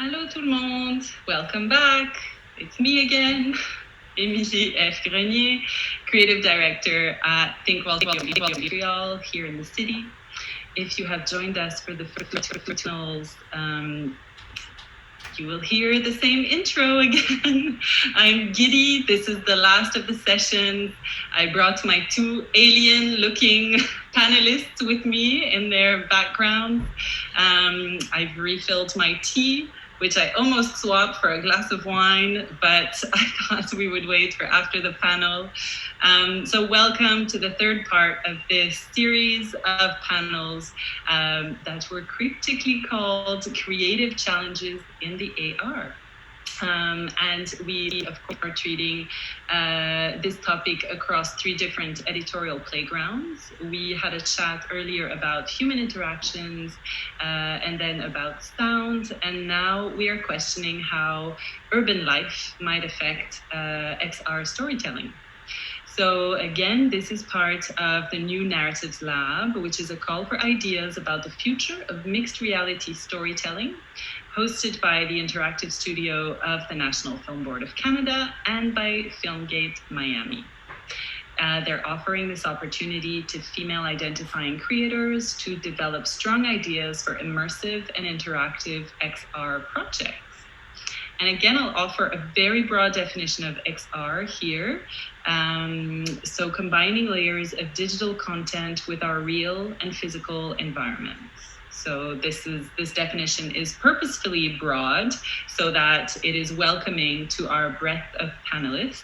Hello tout le monde, welcome back. It's me again, Émilie F. Grenier, Creative Director at Think Well Montreal here in the city. If you have joined us for the first tunnels, you will hear the same intro again. I'm giddy. This is the last of the session. I brought my two alien-looking panelists with me in their background. I've refilled my tea, which I almost swapped for a glass of wine, but I thought we would wait for after the panel. So welcome to the third part of this series of panels that were cryptically called Creative Challenges in the AR. And we, of course, are treating this topic across three different editorial playgrounds. We had a chat earlier about human interactions and then about sound. And now we are questioning how urban life might affect XR storytelling. So again, this is part of the New Narratives Lab, which is a call for ideas about the future of mixed reality storytelling, hosted by the Interactive Studio of the National Film Board of Canada and by Filmgate Miami. They're offering this opportunity to female identifying creators to develop strong ideas for immersive and interactive XR projects. And again, I'll offer a very broad definition of XR here. So combining layers of digital content with our real and physical environments. So this definition is purposefully broad so that it is welcoming to our breadth of panelists.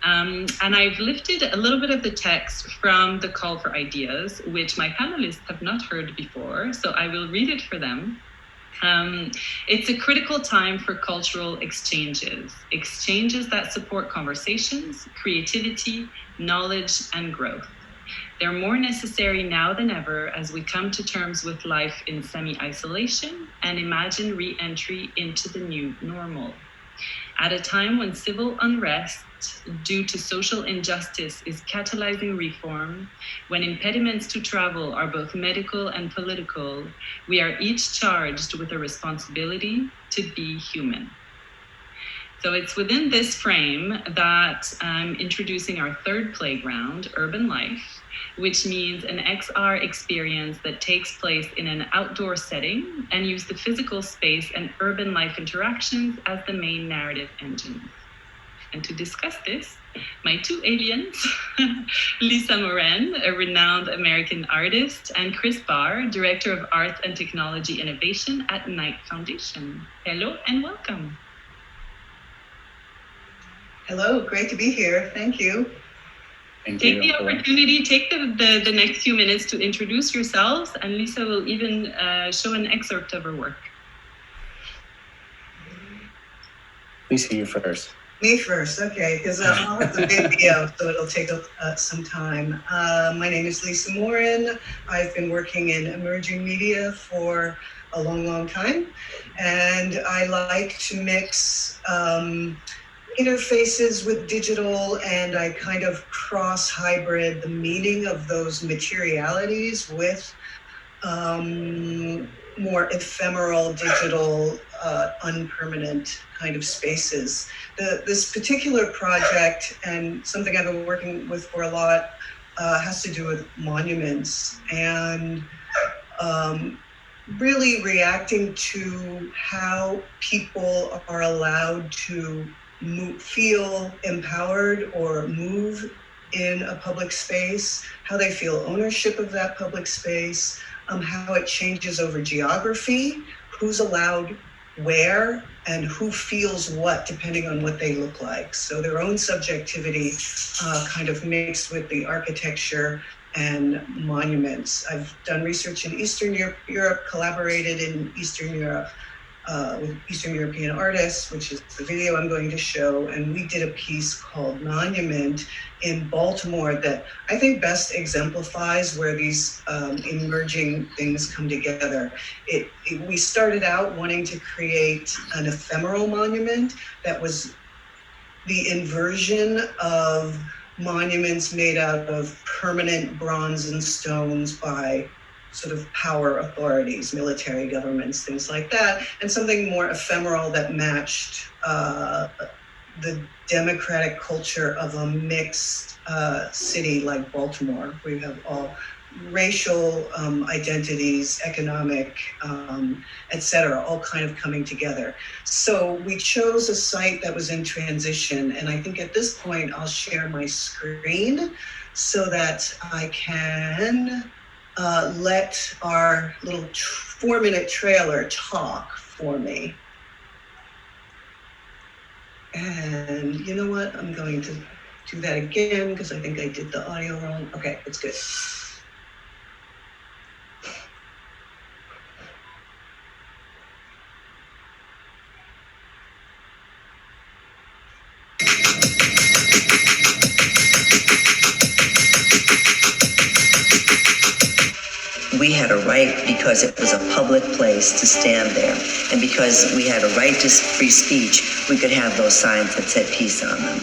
And I've lifted a little bit of the text from the call for ideas, which my panelists have not heard before. So I will read it for them. It's a critical time for cultural exchanges that support conversations, creativity, knowledge, and growth. They're more necessary now than ever as we come to terms with life in semi-isolation and imagine re-entry into the new normal. At a time when civil unrest due to social injustice is catalyzing reform, when impediments to travel are both medical and political, we are each charged with a responsibility to be human. So it's within this frame that I'm introducing our third playground, urban life, which means an XR experience that takes place in an outdoor setting and use the physical space and urban life interactions as the main narrative engine. And to discuss this, my two aliens, Lisa Moren, a renowned American artist, and Chris Barr, Director of Arts and Technology Innovation at Knight Foundation. Hello and welcome. Hello, great to be here. Thank you. Take the opportunity, take the next few minutes to introduce yourselves, and Lisa will even show an excerpt of her work. Lisa, you first. Me first, okay, because I'll have the video, so it'll take some time. My name is Lisa Moren. I've been working in emerging media for a long time, and I like to mix interfaces with digital, and I kind of cross hybrid the meaning of those materialities with more ephemeral, digital, unpermanent kind of spaces. This particular project, and something I've been working with for a lot, has to do with monuments and really reacting to how people are allowed to feel empowered or move in a public space, how they feel ownership of that public space, how it changes over geography, who's allowed where, and who feels what depending on what they look like. So their own subjectivity kind of mixed with the architecture and monuments. I've done research in Eastern Europe, collaborated in Eastern Europe with Eastern European artists, which is the video I'm going to show. And we did a piece called Monument in Baltimore that I think best exemplifies where these emerging things come together. We started out wanting to create an ephemeral monument that was the inversion of monuments made out of permanent bronze and stones by sort of power authorities, military governments, things like that, and something more ephemeral that matched the democratic culture of a mixed city like Baltimore, where you have all racial identities, economic, et cetera, all kind of coming together. So we chose a site that was in transition. And I think at this point, I'll share my screen so that I can let our little 4-minute trailer talk for me. And you know what? I'm going to do that again because I think I did the audio wrong. Okay, it's good. We had a right because it was a public place to stand there. And because we had a right to free speech, we could have those signs that said peace on them.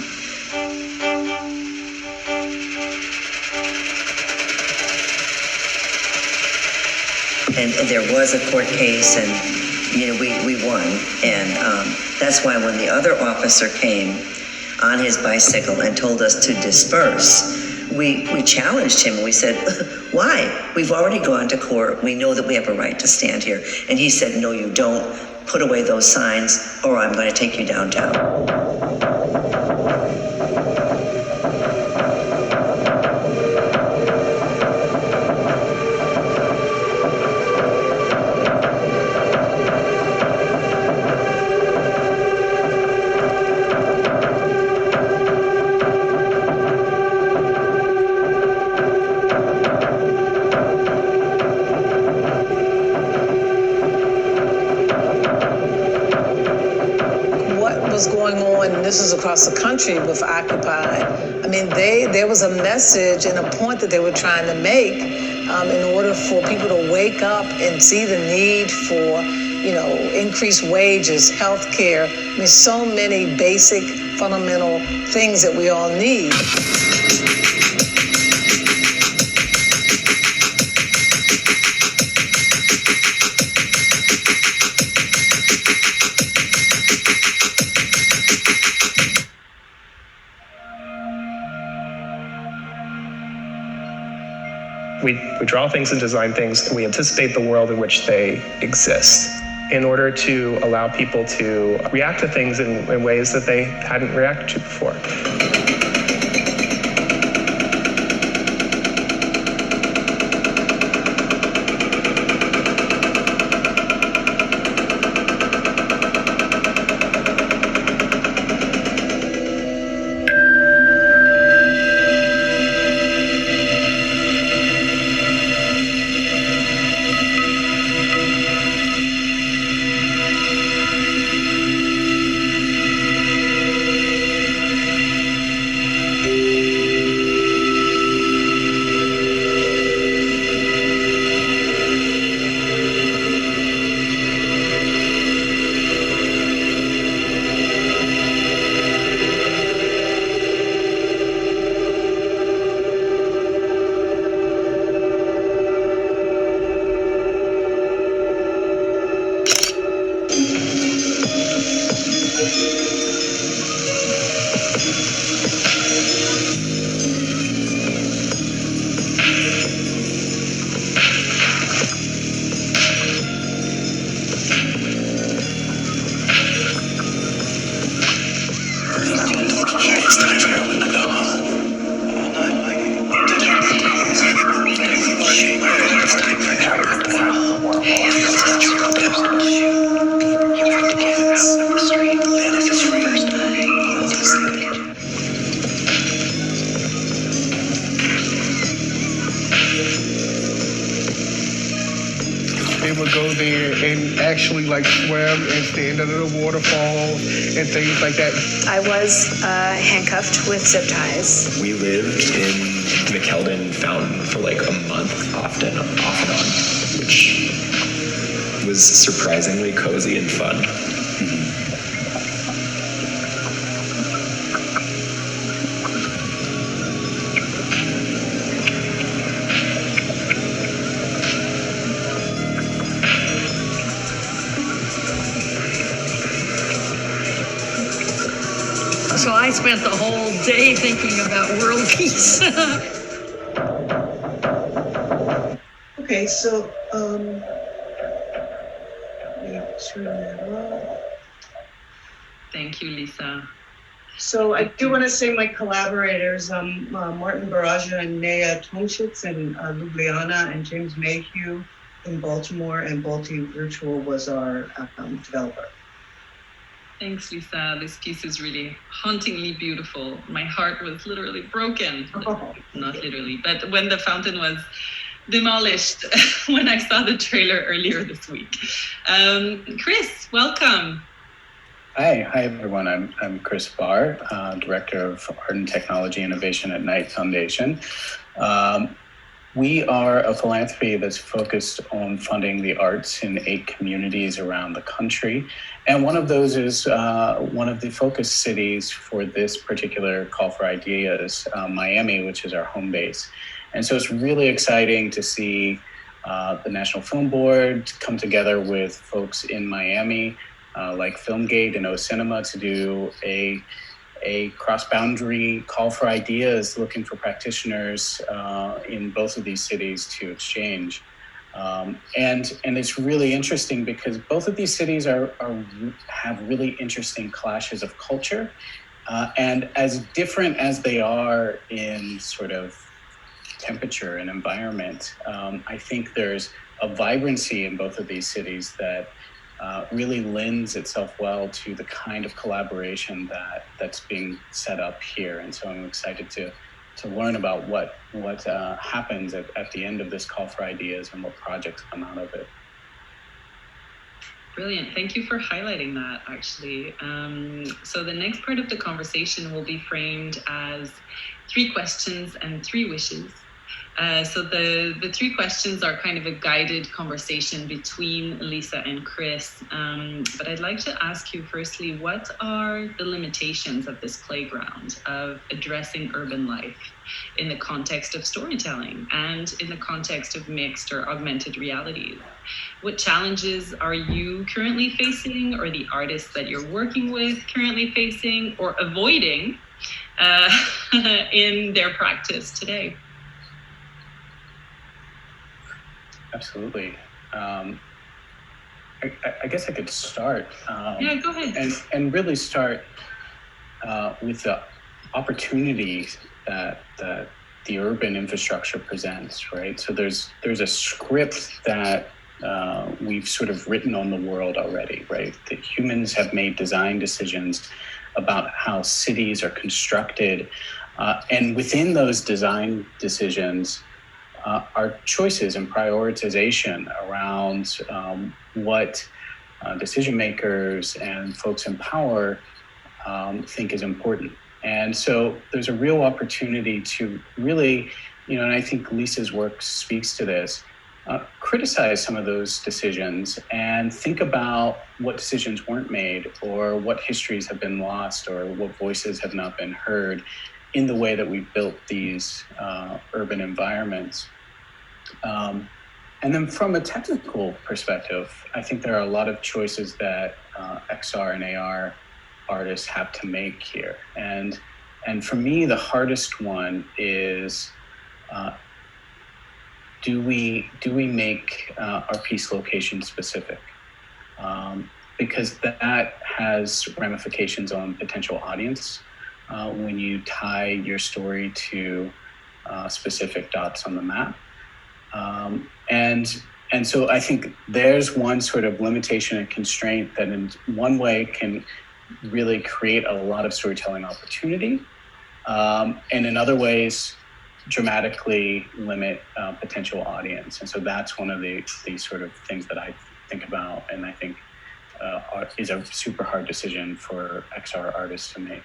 And there was a court case, and we won. And that's why when the other officer came on his bicycle and told us to disperse, we challenged him and we said, why? We've already gone to court. We know that we have a right to stand here. And he said, no, you don't. Put away those signs or I'm going to take you downtown. This is across the country with Occupy. I mean, there was a message and a point that they were trying to make in order for people to wake up and see the need for, increased wages, health care. I mean, so many basic, fundamental things that we all need. We draw things and design things, and we anticipate the world in which they exist in order to allow people to react to things in ways that they hadn't reacted to before. They would go there and actually swim and stand under the waterfall and things like that. I was handcuffed with zip ties. We lived in McKeldin Fountain for a month, off and on, which was surprisingly cozy and fun. I spent the whole day thinking about world peace. Okay, so let me turn that off. Thank you, Lisa. So I do want to say my collaborators, Martin Baraja and Nea Tomschitz in Ljubljana, and James Mayhew in Baltimore, and Balti Virtual was our developer. Thanks, Lisa. This piece is really hauntingly beautiful. My heart was literally broken. Oh. Not literally, but when the fountain was demolished when I saw the trailer earlier this week. Chris, welcome. Hi everyone. I'm Chris Barr, Director of Art and Technology Innovation at Knight Foundation. We are a philanthropy that's focused on funding the arts in 8 communities around the country. And one of those is one of the focus cities for this particular call for ideas, Miami, which is our home base. And so it's really exciting to see the National Film Board come together with folks in Miami, like Filmgate and O Cinema, to do a cross-boundary call for ideas, looking for practitioners in both of these cities to exchange. And it's really interesting because both of these cities have really interesting clashes of culture. And as different as they are in sort of temperature and environment, I think there's a vibrancy in both of these cities that really lends itself well to the kind of collaboration that's being set up here. And so I'm excited to learn about what happens at the end of this call for ideas and what projects come out of it. Brilliant. Thank you for highlighting that, actually. So the next part of the conversation will be framed as 3 questions and 3 wishes. So the 3 questions are kind of a guided conversation between Lisa and Chris. But I'd like to ask you firstly, what are the limitations of this playground of addressing urban life in the context of storytelling and in the context of mixed or augmented realities? What challenges are you currently facing, or the artists that you're working with currently facing or avoiding in their practice today? Absolutely. I guess I could start. Yeah, go ahead. And really start with the opportunities that the urban infrastructure presents, right? So there's a script that we've sort of written on the world already, right? That humans have made design decisions about how cities are constructed. And within those design decisions, our choices and prioritization around what decision makers and folks in power think is important. And so there's a real opportunity to really, and I think Lisa's work speaks to this, criticize some of those decisions and think about what decisions weren't made, or what histories have been lost, or what voices have not been heard in the way that we've built these urban environments. And then from a technical perspective, I think there are a lot of choices that XR and AR artists have to make here. And for me, the hardest one is, do we make our piece location specific? Because that has ramifications on potential audience when you tie your story to specific dots on the map. And so I think there's one sort of limitation and constraint that in one way can really create a lot of storytelling opportunity, and in other ways dramatically limit potential audience. And so that's one of the sort of things that I think about, and I think is a super hard decision for XR artists to make.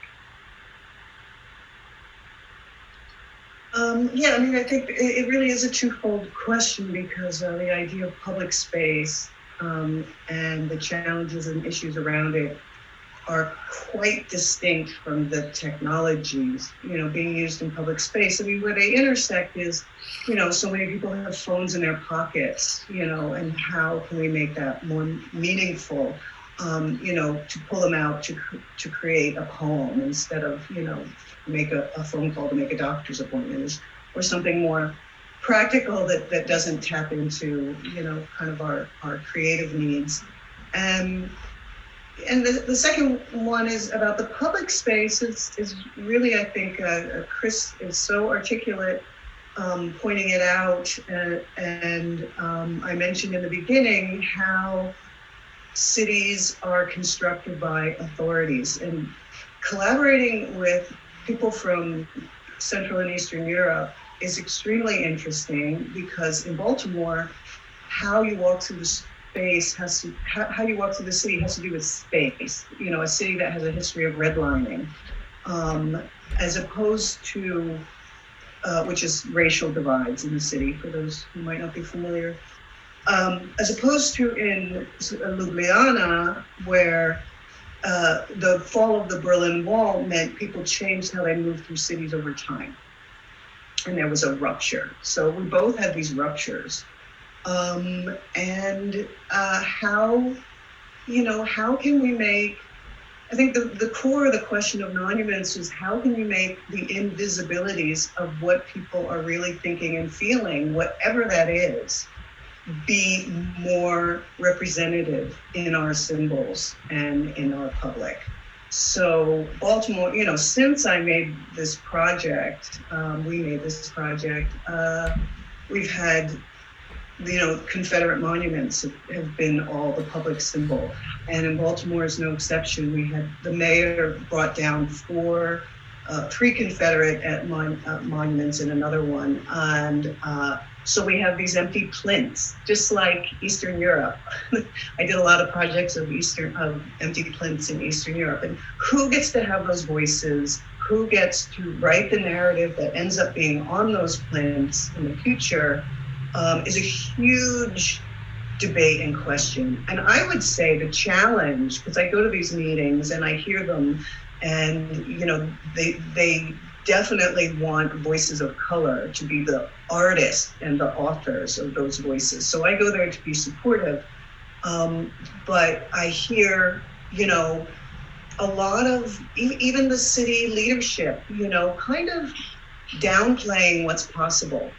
Yeah, I mean, I think it really is a twofold question, because the idea of public space and the challenges and issues around it are quite distinct from the technologies, being used in public space. I mean, where they intersect is, so many people have phones in their pockets, and how can we make that more meaningful? to pull them out to create a poem instead of, make a phone call to make a doctor's appointment, or something more practical that doesn't tap into, kind of our creative needs. And the second one is about the public space. Is really, I think, Chris is so articulate, pointing it out. And I mentioned in the beginning how cities are constructed by authorities, and collaborating with people from Central and Eastern Europe is extremely interesting, because in Baltimore, how you walk through the space how you walk through the city has to do with space. A city that has a history of redlining, as opposed to which is racial divides in the city, for those who might not be familiar. As opposed to in Ljubljana, where the fall of the Berlin Wall meant people changed how they moved through cities over time. And there was a rupture. So we both had these ruptures. And how can we make, I think the core of the question of monuments is, how can you make the invisibilities of what people are really thinking and feeling, whatever that is, be more representative in our symbols and in our public. So Baltimore, since I made this project, we've had, Confederate monuments have been all the public symbol. And in Baltimore is no exception. We had, the mayor brought down three Confederate monuments and another one. And so we have these empty plinths, just like Eastern Europe. I did a lot of projects of empty plinths in Eastern Europe. And who gets to have those voices? Who gets to write the narrative that ends up being on those plinths in the future is a huge debate and question. And I would say the challenge, because I go to these meetings and I hear them, and they definitely want voices of color to be the artists and the authors of those voices. So I go there to be supportive. But I hear, a lot of even the city leadership, kind of downplaying what's possible.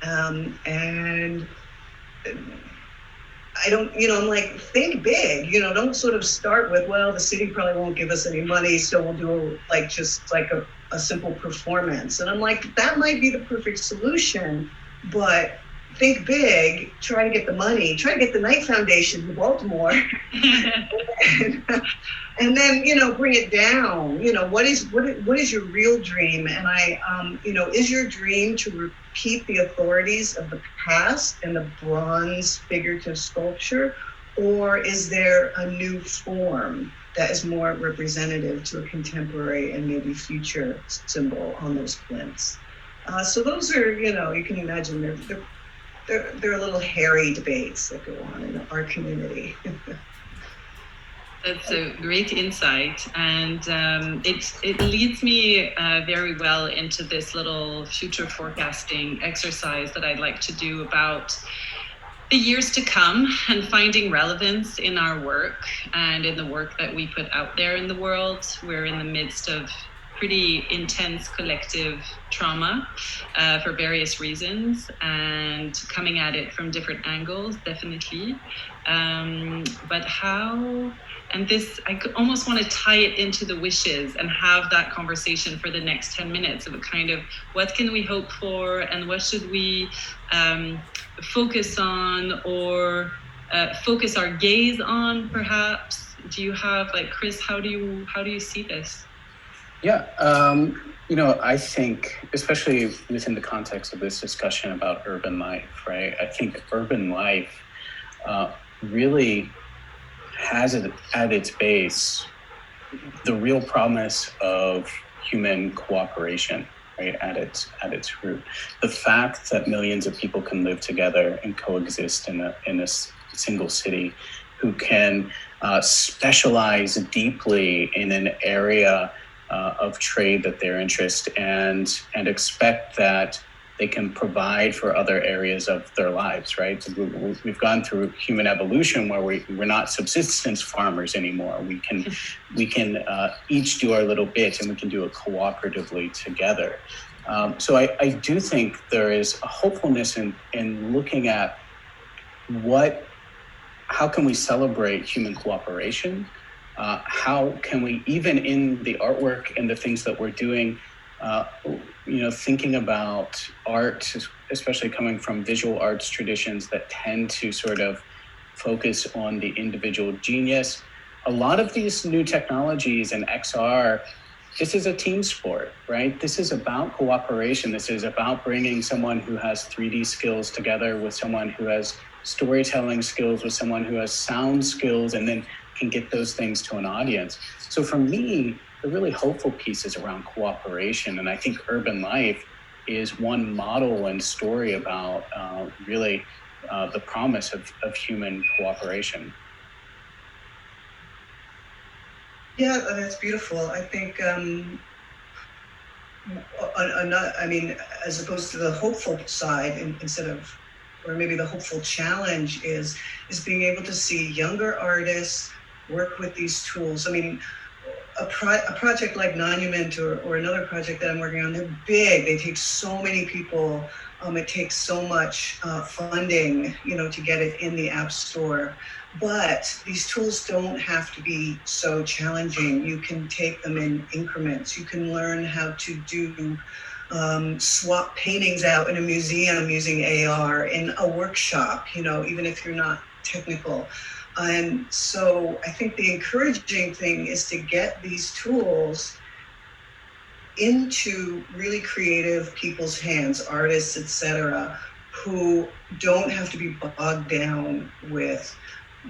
And I don't, I'm like, think big, don't sort of start with, well, the city probably won't give us any money, so we'll do just a simple performance. And I'm like, that might be the perfect solution, but think big, try to get the money, try to get the Knight Foundation in Baltimore, and then, bring it down. What is your real dream? And is your dream to repeat the authorities of the past and the bronze figurative sculpture, or is there a new form that is more representative to a contemporary and maybe future symbol on those plinths? So those are, you can imagine they're little hairy debates that go on in our community. That's a great insight, and it leads me very well into this little future forecasting exercise that I'd like to do about the years to come and finding relevance in our work and in the work that we put out there in the world. We're in the midst of pretty intense collective trauma for various reasons, and coming at it from different angles, definitely. But how, and this, I almost want to tie it into the wishes and have that conversation for the next 10 minutes of a kind of, what can we hope for and what should we focus on, or focus our gaze on, perhaps? Do you have, Chris, how do you see this? Yeah, I think, especially within the context of this discussion about urban life, right? I think urban life really has at its base the real promise of human cooperation, right? At its root, the fact that millions of people can live together and coexist in a single city, who can specialize deeply in an area of trade that they're interested, and expect that they can provide for other areas of their lives, right? So we've gone through human evolution where we're not subsistence farmers anymore. We can each do our little bit, and we can do it cooperatively together. So I do think there is a hopefulness in looking at how can we celebrate human cooperation? How can we, even in the artwork and the things that we're doing, thinking about art, especially coming from visual arts traditions that tend to sort of focus on the individual genius. A lot of these new technologies and XR, this is a team sport, right? This is about cooperation. This is about bringing someone who has 3D skills together with someone who has storytelling skills, with someone who has sound skills, and then can get those things to an audience. So for me, the really hopeful piece is around cooperation. And I think Urban Life is one model and story about really the promise of human cooperation. Yeah, that's beautiful. I think, as opposed to the hopeful side, instead of, or maybe the hopeful challenge is being able to see younger artists work with these tools. I mean, a project like Monument or another project that I'm working on, they're big. They take so many people. It takes so much funding, to get it in the App Store. But these tools don't have to be so challenging. You can take them in increments. You can learn how to do swap paintings out in a museum using AR, in a workshop, even if you're not technical. And so I think the encouraging thing is to get these tools into really creative people's hands, artists, etc., who don't have to be bogged down with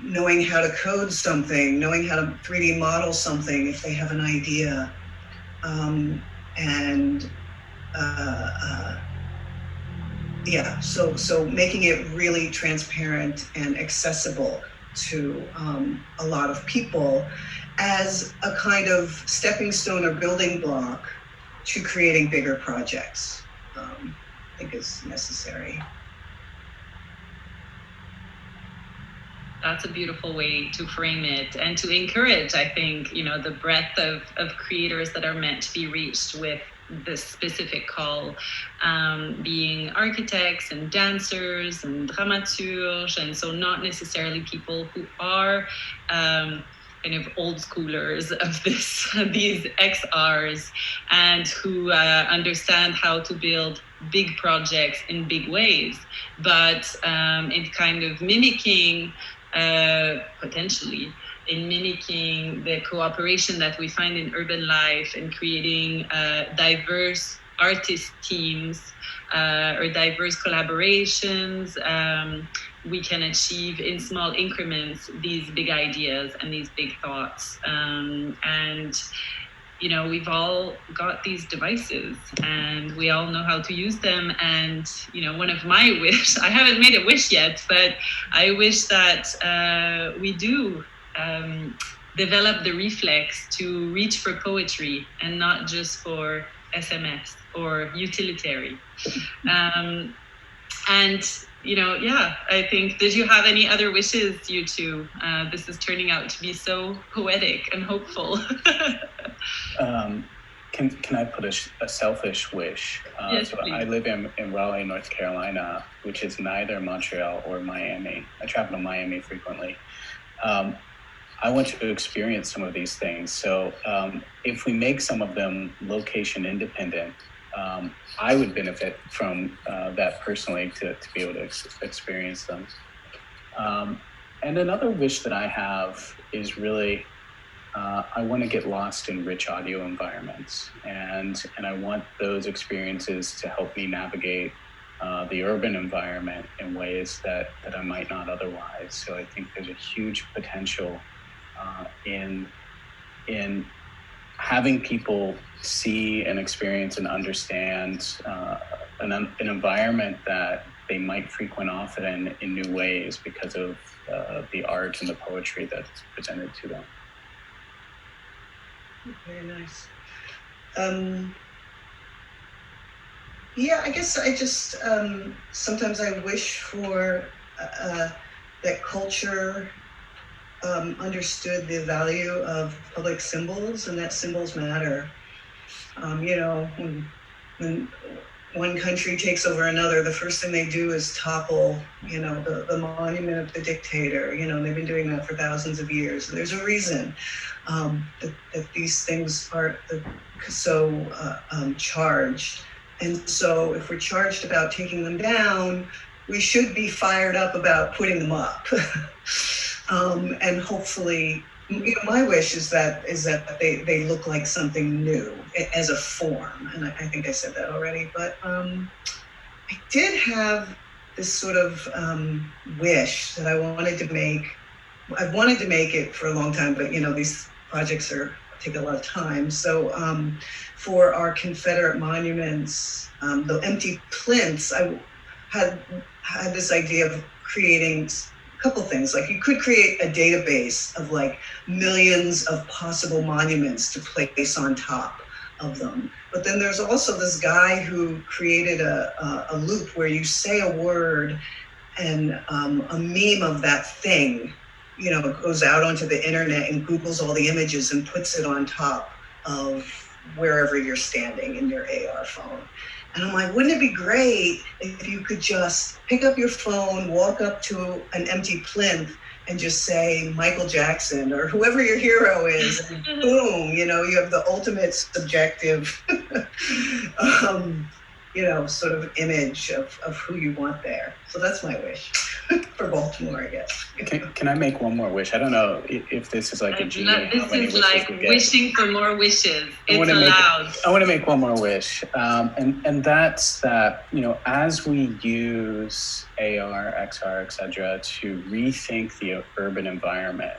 knowing how to code something, knowing how to 3D model something if they have an idea. So making it really transparent and accessible to a lot of people as a kind of stepping stone or building block to creating bigger projects, I think is necessary. That's a beautiful way to frame it and to encourage, I think, the breadth of creators that are meant to be reached with this specific call, being architects and dancers and dramaturges, and so not necessarily people who are kind of old schoolers of these XRs, and who understand how to build big projects in big ways, but in kind of mimicking potentially in mimicking the cooperation that we find in urban life and creating diverse artist teams or diverse collaborations, we can achieve in small increments these big ideas and these big thoughts. We've all got these devices and we all know how to use them. And, one of my wish, I haven't made a wish yet, but I wish that we do develop the reflex to reach for poetry and not just for SMS or utilitarian. I think, did you have any other wishes, you two? This is turning out to be so poetic and hopeful. Can I put a selfish wish? Yes, so please. I live in Raleigh, North Carolina, which is neither Montreal or Miami. I travel to Miami frequently. I want to experience some of these things. So if we make some of them location independent, I would benefit from that personally to be able to experience them. And another wish that I have is really, I want to get lost in rich audio environments, and I want those experiences to help me navigate the urban environment in ways that I might not otherwise. So I think there's a huge potential in having people see and experience and understand an environment that they might frequent often in new ways because of the art and the poetry that's presented to them. Very nice. Yeah, I guess I just sometimes I wish for that culture understood the value of public symbols and that symbols matter. When one country takes over another, the first thing they do is topple, the monument of the dictator. They've been doing that for thousands of years. And there's a reason that these things are so charged. And so if we're charged about taking them down, we should be fired up about putting them up. And hopefully, my wish is that they look like something new as a form, and I think I said that already. But I did have this sort of wish that I wanted to make. I've wanted to make it for a long time, but these projects take a lot of time. So for our Confederate monuments, the empty plinths, I had this idea of creating couple things. Like you could create a database of like millions of possible monuments to place on top of them. But then there's also this guy who created a loop where you say a word and a meme of that thing, it goes out onto the internet and Googles all the images and puts it on top of wherever you're standing in your AR phone. And I'm like, wouldn't it be great if you could just pick up your phone, walk up to an empty plinth and just say Michael Jackson or whoever your hero is, and boom, you have the ultimate subjective, sort of image of who you want there. So that's my wish for Baltimore, I guess. Can I make one more wish? I don't know if this is like a genie. This is like wishing for more wishes. It's allowed. I want to make one more wish. And that's that, as we use AR, XR, et cetera, to rethink the urban environment,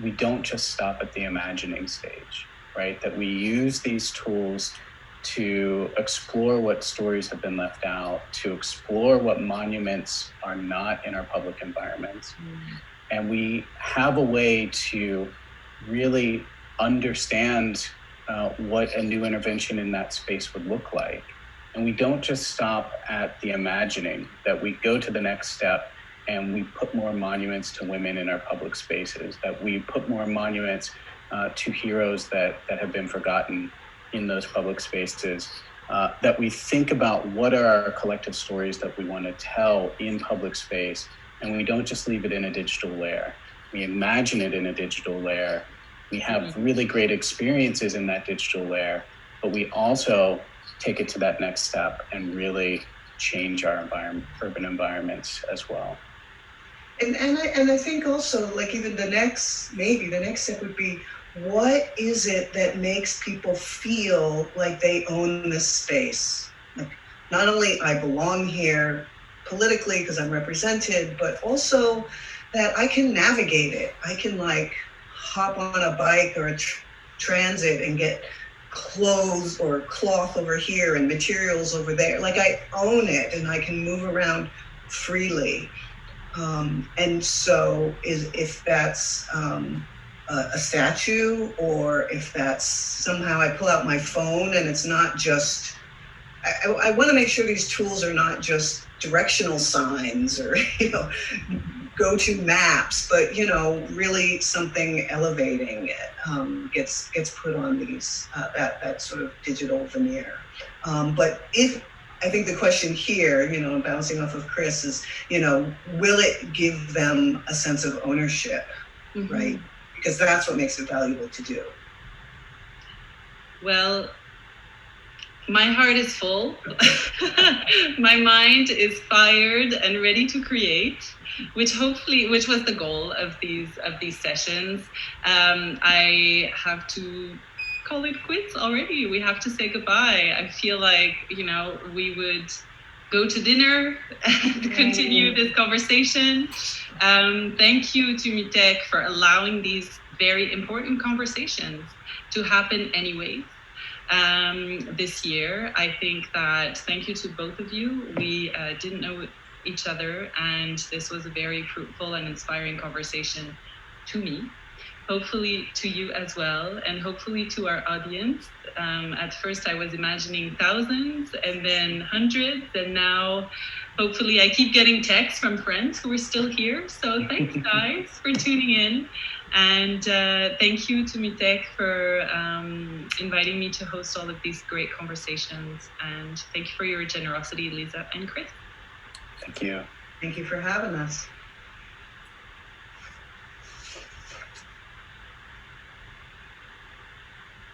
we don't just stop at the imagining stage, right? That we use these tools to explore what stories have been left out, to explore what monuments are not in our public environments. And we have a way to really understand what a new intervention in that space would look like. And we don't just stop at the imagining, that we go to the next step and we put more monuments to women in our public spaces, that we put more monuments to heroes that have been forgotten in those public spaces, that we think about what are our collective stories that we want to tell in public space, and we don't just leave it in a digital layer. We imagine it in a digital layer. We have really great experiences in that digital layer, but we also take it to that next step and really change our urban environments as well. And I think also, like, even the next step would be, what is it that makes people feel like they own this space? Like, not only I belong here politically because I'm represented, but also that I can navigate it. I can like hop on a bike or a transit and get clothes or cloth over here and materials over there. Like I own it and I can move around freely. And so if that's a statue, or if that's somehow I pull out my phone and it's not just, I want to make sure these tools are not just directional signs or, go-to maps, but, really something elevating gets put on these, that sort of digital veneer. But I think the question here, bouncing off of Chris is, will it give them a sense of ownership, right? Because that's what makes it valuable to do. Well, my heart is full. My mind is fired and ready to create, which was the goal of these sessions. I have to call it quits already. We have to say goodbye. I feel like, we would go to dinner and continue this conversation. Thank you to Mutek for allowing these very important conversations to happen anyway. This year, I think that thank you to both of you. We didn't know each other, and this was a very fruitful and inspiring conversation to me. hopefully to you as well, and hopefully to our audience. At first I was imagining thousands and then hundreds, and now hopefully I keep getting texts from friends who are still here. So thanks guys for tuning in. And thank you to Mutek for inviting me to host all of these great conversations. And thank you for your generosity, Lisa and Chris. Thank you. Thank you for having us.